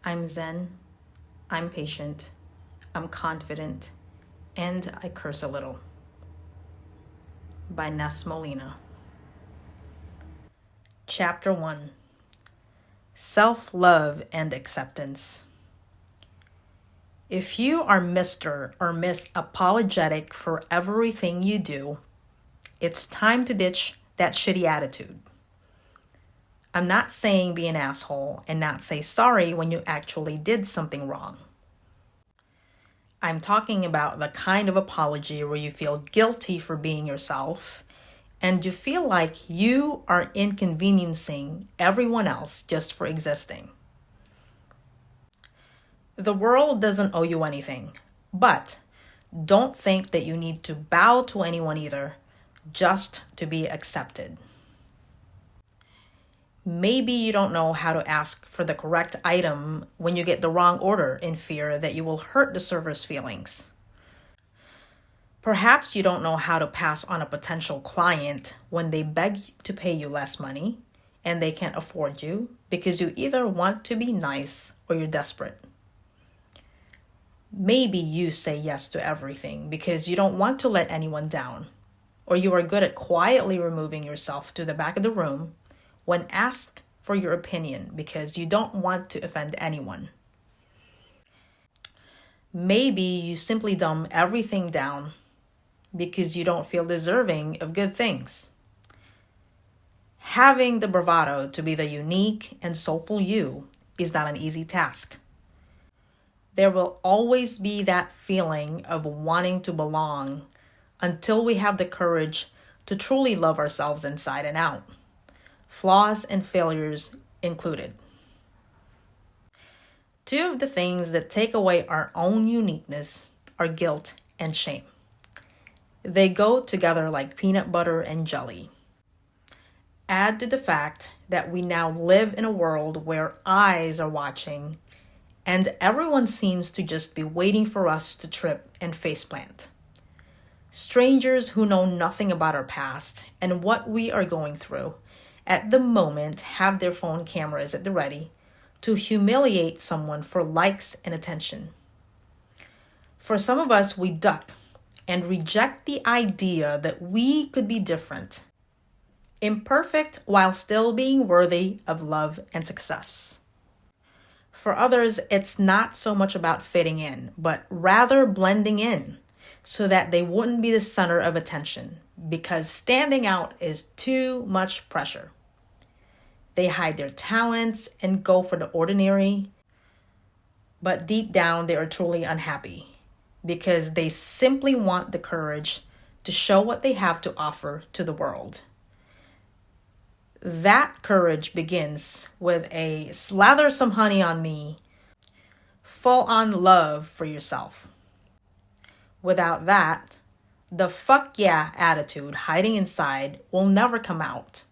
I'm zen, I'm patient, I'm confident, and I curse a little. By Ness Molina. Chapter 1: Self-Love and Acceptance. If you are Mr. or Miss Apologetic for everything you do, it's time to ditch that shitty attitude. I'm not saying be an asshole and not say sorry when you actually did something wrong. I'm talking about the kind of apology where you feel guilty for being yourself and you feel like you are inconveniencing everyone else just for existing. The world doesn't owe you anything, but don't think that you need to bow to anyone either just to be accepted. Maybe you don't know how to ask for the correct item when you get the wrong order in fear that you will hurt the server's feelings. Perhaps you don't know how to pass on a potential client when they beg to pay you less money and they can't afford you because you either want to be nice or you're desperate. Maybe you say yes to everything because you don't want to let anyone down, or you are good at quietly removing yourself to the back of the room when asked for your opinion because you don't want to offend anyone. Maybe you simply dumb everything down because you don't feel deserving of good things. Having the bravado to be the unique and soulful you is not an easy task. There will always be that feeling of wanting to belong until we have the courage to truly love ourselves inside and out, flaws and failures included. Two of the things that take away our own uniqueness are guilt and shame. They go together like peanut butter and jelly. Add to the fact that we now live in a world where eyes are watching and everyone seems to just be waiting for us to trip and faceplant. Strangers who know nothing about our past and what we are going through at the moment have their phone cameras at the ready to humiliate someone for likes and attention. For some of us, we duck and reject the idea that we could be different, imperfect while still being worthy of love and success. For others, it's not so much about fitting in, but rather blending in so that they wouldn't be the center of attention because standing out is too much pressure. They hide their talents and go for the ordinary, but deep down they are truly unhappy because they simply want the courage to show what they have to offer to the world. That courage begins with a slather some honey on me, full-on love for yourself. Without that, the fuck yeah attitude hiding inside will never come out.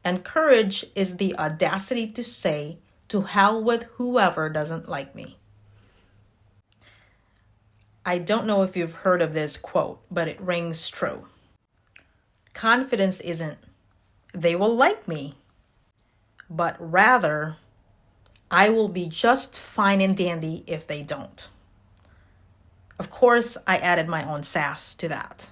And courage is the audacity to say, to hell with whoever doesn't like me. I don't know if you've heard of this quote, but it rings true. Confidence isn't, they will like me, but rather, I will be just fine and dandy if they don't. Of course, I added my own sass to that.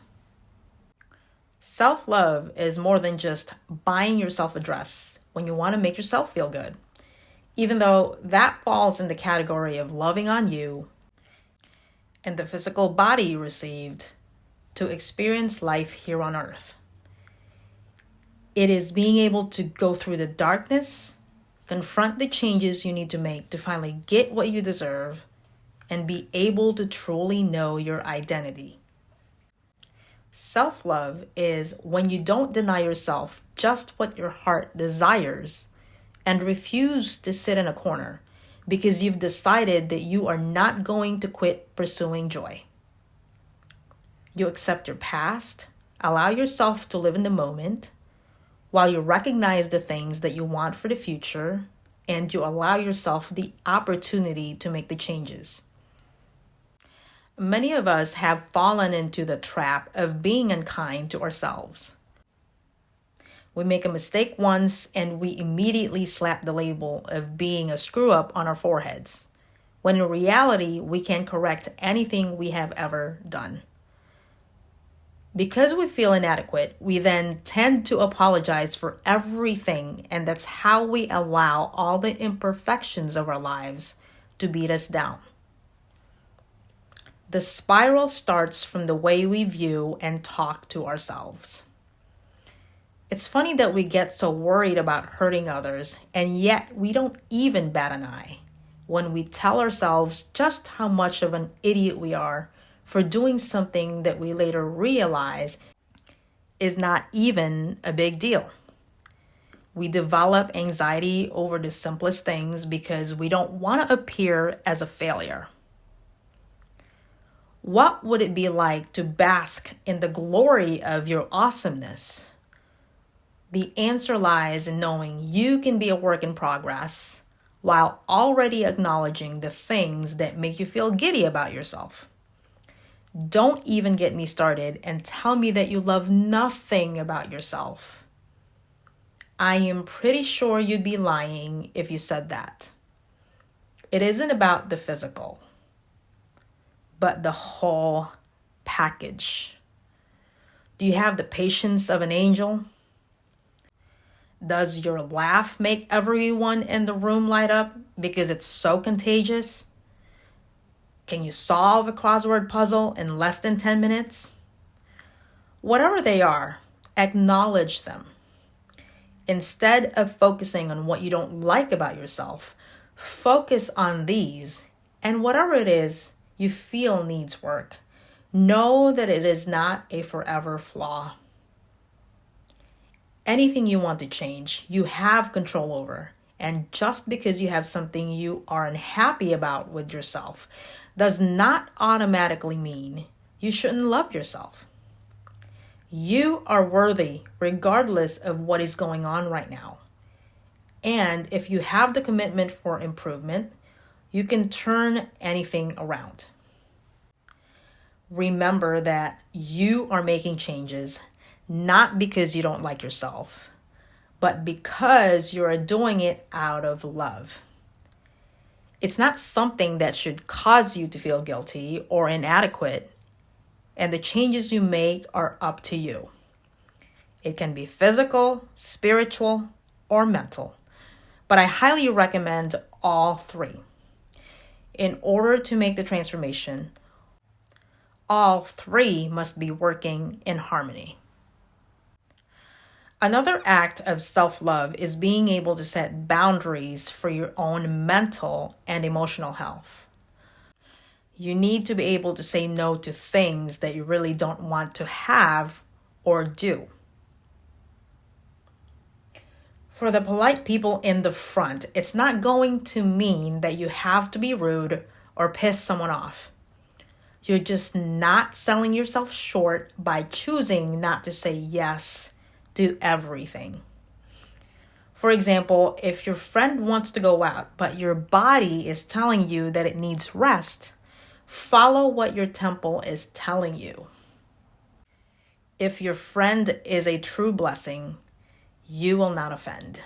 Self-love is more than just buying yourself a dress when you want to make yourself feel good, even though that falls in the category of loving on you and the physical body you received to experience life here on earth. It is being able to go through the darkness, confront the changes you need to make to finally get what you deserve, and be able to truly know your identity. Self-love is when you don't deny yourself just what your heart desires and refuse to sit in a corner because you've decided that you are not going to quit pursuing joy. You accept your past, allow yourself to live in the moment, while you recognize the things that you want for the future, and you allow yourself the opportunity to make the changes. Many of us have fallen into the trap of being unkind to ourselves. We make a mistake once and we immediately slap the label of being a screw up on our foreheads, when in reality, we can correct anything we have ever done. Because we feel inadequate, we then tend to apologize for everything, and that's how we allow all the imperfections of our lives to beat us down. The spiral starts from the way we view and talk to ourselves. It's funny that we get so worried about hurting others, and yet we don't even bat an eye when we tell ourselves just how much of an idiot we are for doing something that we later realize is not even a big deal. We develop anxiety over the simplest things because we don't want to appear as a failure. What would it be like to bask in the glory of your awesomeness? The answer lies in knowing you can be a work in progress while already acknowledging the things that make you feel giddy about yourself. Don't even get me started and tell me that you love nothing about yourself. I am pretty sure you'd be lying if you said that. It isn't about the physical, but the whole package. Do you have the patience of an angel? Does your laugh make everyone in the room light up because it's so contagious? Can you solve a crossword puzzle in less than 10 minutes? Whatever they are, acknowledge them. Instead of focusing on what you don't like about yourself, focus on these, and whatever it is you feel needs work, know that it is not a forever flaw. Anything you want to change, you have control over. And just because you have something you are unhappy about with yourself does not automatically mean you shouldn't love yourself. You are worthy regardless of what is going on right now. And if you have the commitment for improvement, you can turn anything around. Remember that you are making changes not because you don't like yourself, but because you are doing it out of love. It's not something that should cause you to feel guilty or inadequate, and the changes you make are up to you. It can be physical, spiritual, or mental, but I highly recommend all three. In order to make the transformation, all three must be working in harmony. Another act of self-love is being able to set boundaries for your own mental and emotional health. You need to be able to say no to things that you really don't want to have or do. For the polite people in the front, it's not going to mean that you have to be rude or piss someone off. You're just not selling yourself short by choosing not to say yes to everything. For example, if your friend wants to go out, but your body is telling you that it needs rest, follow what your temple is telling you. If your friend is a true blessing, you will not offend.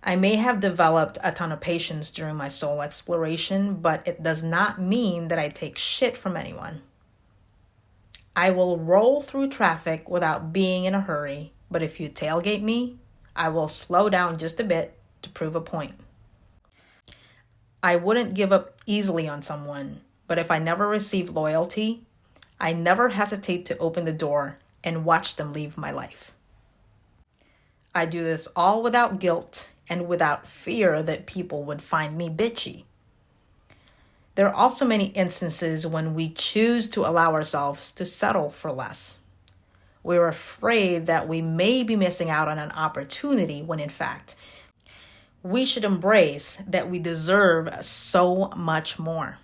I may have developed a ton of patience during my soul exploration, but it does not mean that I take shit from anyone. I will roll through traffic without being in a hurry, but if you tailgate me, I will slow down just a bit to prove a point. I wouldn't give up easily on someone, but if I never receive loyalty, I never hesitate to open the door and watch them leave my life. I do this all without guilt and without fear that people would find me bitchy. There are also many instances when we choose to allow ourselves to settle for less. We're afraid that we may be missing out on an opportunity when in fact, we should embrace that we deserve so much more.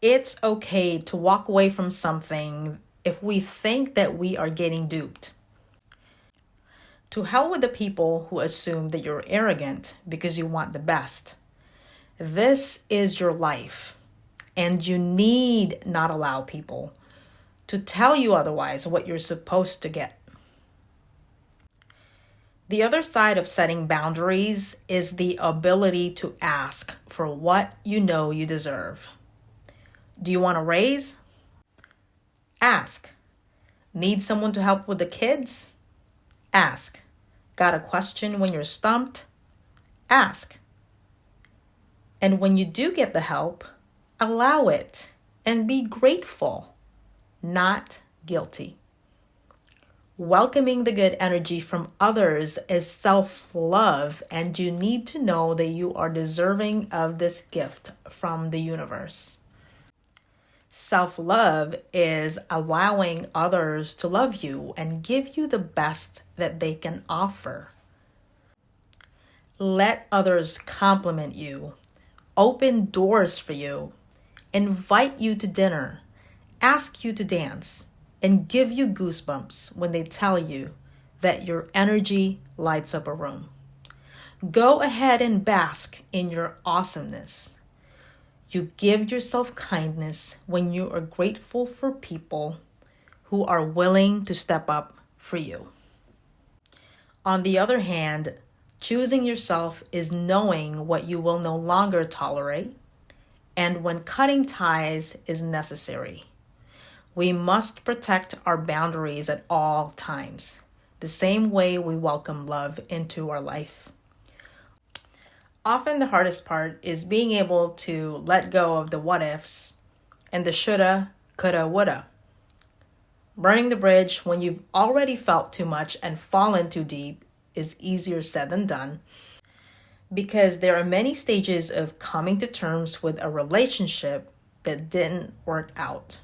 It's okay to walk away from something if we think that we are getting duped. To hell with the people who assume that you're arrogant because you want the best. This is your life, and you need not allow people to tell you otherwise what you're supposed to get. The other side of setting boundaries is the ability to ask for what you know you deserve. Do you want a raise? Ask. Need someone to help with the kids? Ask. Got a question when you're stumped? Ask. And when you do get the help, allow it and be grateful, not guilty. Welcoming the good energy from others is self-love, and you need to know that you are deserving of this gift from the universe. Self-love is allowing others to love you and give you the best that they can offer. Let others compliment you, open doors for you, invite you to dinner, ask you to dance, and give you goosebumps when they tell you that your energy lights up a room. Go ahead and bask in your awesomeness. You give yourself kindness when you are grateful for people who are willing to step up for you. On the other hand, choosing yourself is knowing what you will no longer tolerate and when cutting ties is necessary. We must protect our boundaries at all times, the same way we welcome love into our life. Often the hardest part is being able to let go of the what ifs and the shoulda, coulda, woulda. Burning the bridge when you've already felt too much and fallen too deep is easier said than done, because there are many stages of coming to terms with a relationship that didn't work out.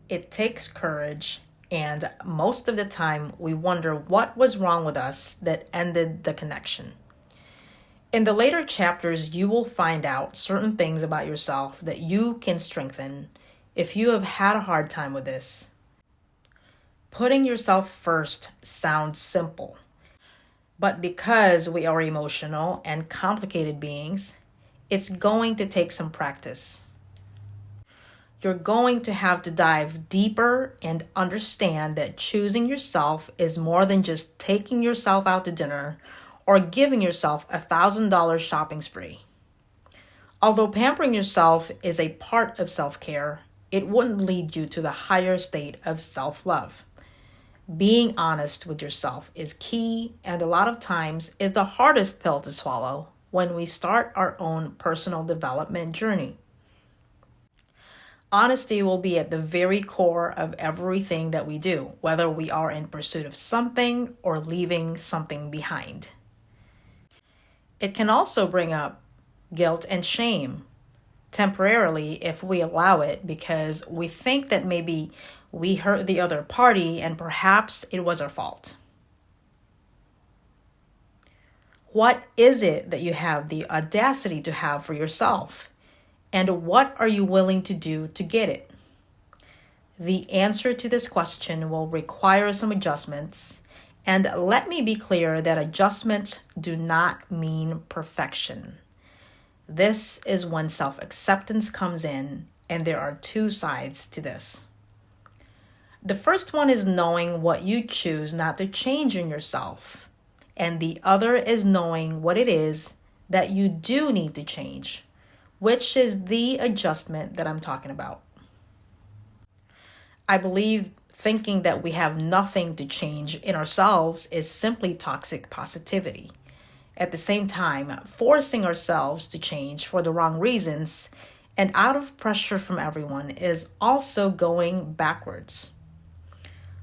It takes courage, and most of the time we wonder what was wrong with us that ended the connection. In the later chapters, you will find out certain things about yourself that you can strengthen if you have had a hard time with this. Putting yourself first sounds simple, but because we are emotional and complicated beings, it's going to take some practice. You're going to have to dive deeper and understand that choosing yourself is more than just taking yourself out to dinner or giving yourself a $1,000 shopping spree. Although pampering yourself is a part of self-care, it wouldn't lead you to the higher state of self-love. Being honest with yourself is key, and a lot of times is the hardest pill to swallow when we start our own personal development journey. Honesty will be at the very core of everything that we do, whether we are in pursuit of something or leaving something behind. It can also bring up guilt and shame temporarily if we allow it, because we think that maybe we hurt the other party and perhaps it was our fault. What is it that you have the audacity to have for yourself? And what are you willing to do to get it? The answer to this question will require some adjustments. And let me be clear that adjustments do not mean perfection. This is when self-acceptance comes in, and there are two sides to this. The first one is knowing what you choose not to change in yourself, and the other is knowing what it is that you do need to change, which is the adjustment that I'm talking about. I believe thinking that we have nothing to change in ourselves is simply toxic positivity. At the same time, forcing ourselves to change for the wrong reasons and out of pressure from everyone is also going backwards.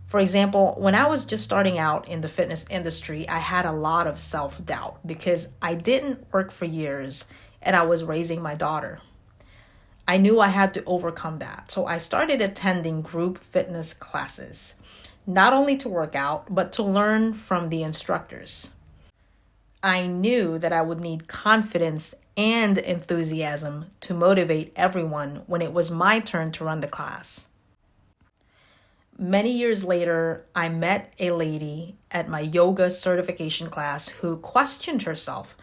For example, when I was just starting out in the fitness industry, I had a lot of self-doubt because I didn't work for years and I was raising my daughter. I knew I had to overcome that, so I started attending group fitness classes, not only to work out, but to learn from the instructors. I knew that I would need confidence and enthusiasm to motivate everyone when it was my turn to run the class. Many years later, I met a lady at my yoga certification class who questioned herself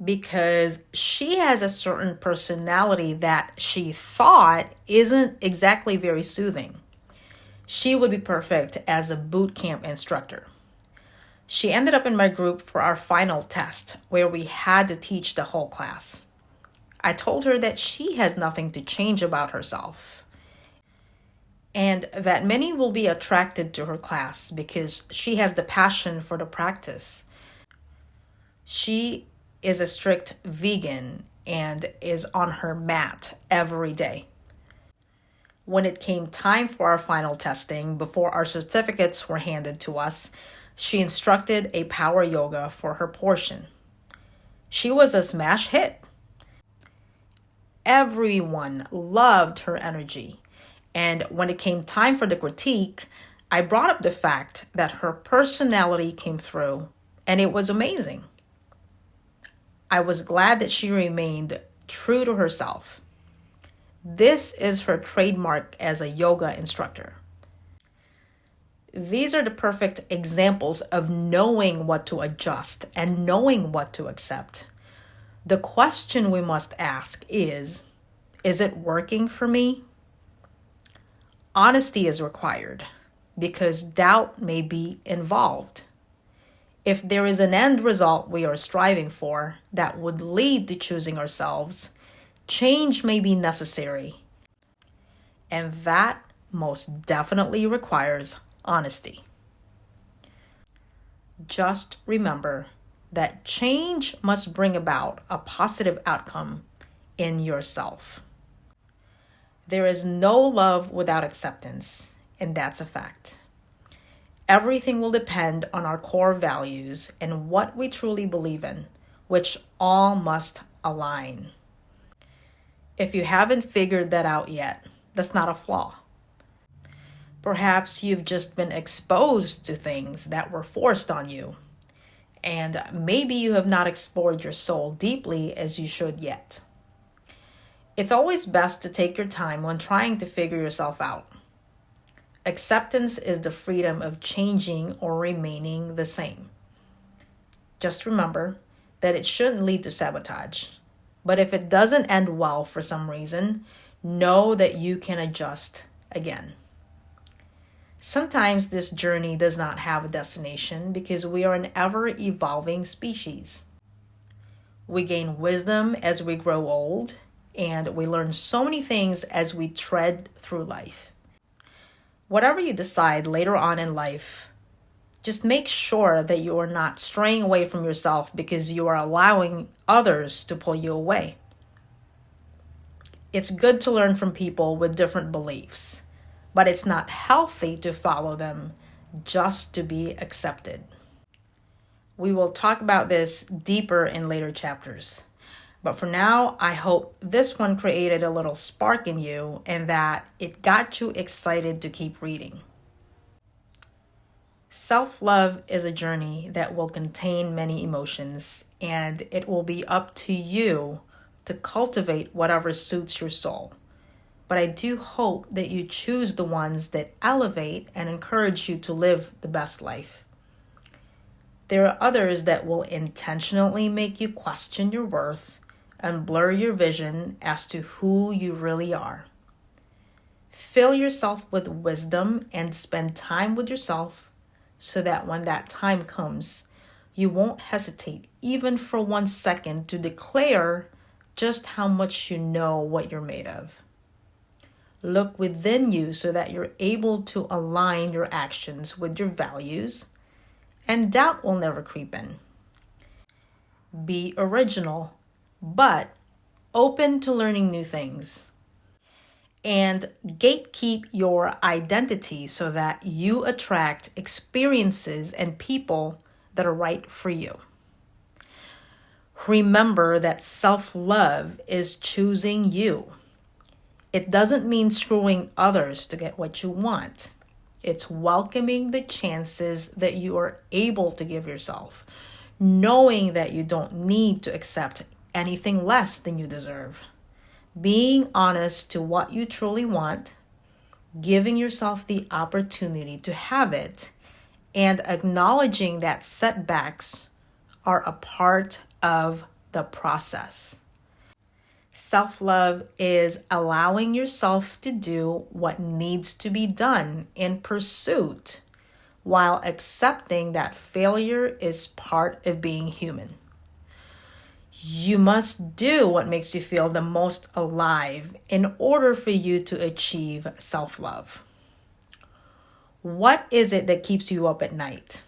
because she has a certain personality that she thought isn't exactly very soothing. She would be perfect as a boot camp instructor. She ended up in my group for our final test, where we had to teach the whole class. I told her that she has nothing to change about herself, and that many will be attracted to her class because she has the passion for the practice. She is a strict vegan and is on her mat every day. When it came time for our final testing, before our certificates were handed to us, she instructed a power yoga for her portion. She was a smash hit. Everyone loved her energy. And when it came time for the critique, I brought up the fact that her personality came through, and it was amazing. I was glad that she remained true to herself. This is her trademark as a yoga instructor. These are the perfect examples of knowing what to adjust and knowing what to accept. The question we must ask is it working for me? Honesty is required because doubt may be involved. If there is an end result we are striving for that would lead to choosing ourselves, change may be necessary. And that most definitely requires honesty. Just remember that change must bring about a positive outcome in yourself. There is no love without acceptance, and that's a fact. Everything will depend on our core values and what we truly believe in, which all must align. If you haven't figured that out yet, that's not a flaw. Perhaps you've just been exposed to things that were forced on you, and maybe you have not explored your soul deeply as you should yet. It's always best to take your time when trying to figure yourself out. Acceptance is the freedom of changing or remaining the same. Just remember that it shouldn't lead to sabotage. But if it doesn't end well for some reason, know that you can adjust again. Sometimes this journey does not have a destination because we are an ever-evolving species. We gain wisdom as we grow old, and we learn so many things as we tread through life. Whatever you decide later on in life, just make sure that you are not straying away from yourself because you are allowing others to pull you away. It's good to learn from people with different beliefs, but it's not healthy to follow them just to be accepted. We will talk about this deeper in later chapters. But for now, I hope this one created a little spark in you and that it got you excited to keep reading. Self-love is a journey that will contain many emotions, and it will be up to you to cultivate whatever suits your soul. But I do hope that you choose the ones that elevate and encourage you to live the best life. There are others that will intentionally make you question your worth and blur your vision as to who you really are. Fill yourself with wisdom and spend time with yourself so that when that time comes, you won't hesitate even for 1 second to declare just how much you know what you're made of. Look within you so that you're able to align your actions with your values, and doubt will never creep in. Be original, but open to learning new things. And gatekeep your identity so that you attract experiences and people that are right for you. Remember that self-love is choosing you. It doesn't mean screwing others to get what you want. It's welcoming the chances that you are able to give yourself, knowing that you don't need to accept anything less than you deserve. Being honest to what you truly want, giving yourself the opportunity to have it, and acknowledging that setbacks are a part of the process. Self-love is allowing yourself to do what needs to be done in pursuit while accepting that failure is part of being human. You must do what makes you feel the most alive in order for you to achieve self-love. What is it that keeps you up at night?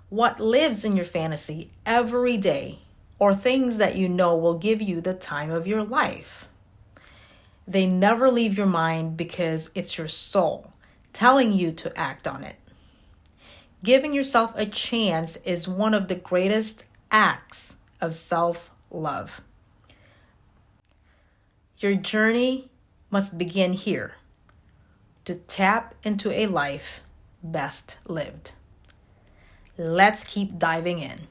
What lives in your fantasy every day, or things that you know will give you the time of your life? They never leave your mind because it's your soul telling you to act on it. Giving yourself a chance is one of the greatest acts of self-love. Your journey must begin here to tap into a life best lived. Let's keep diving in.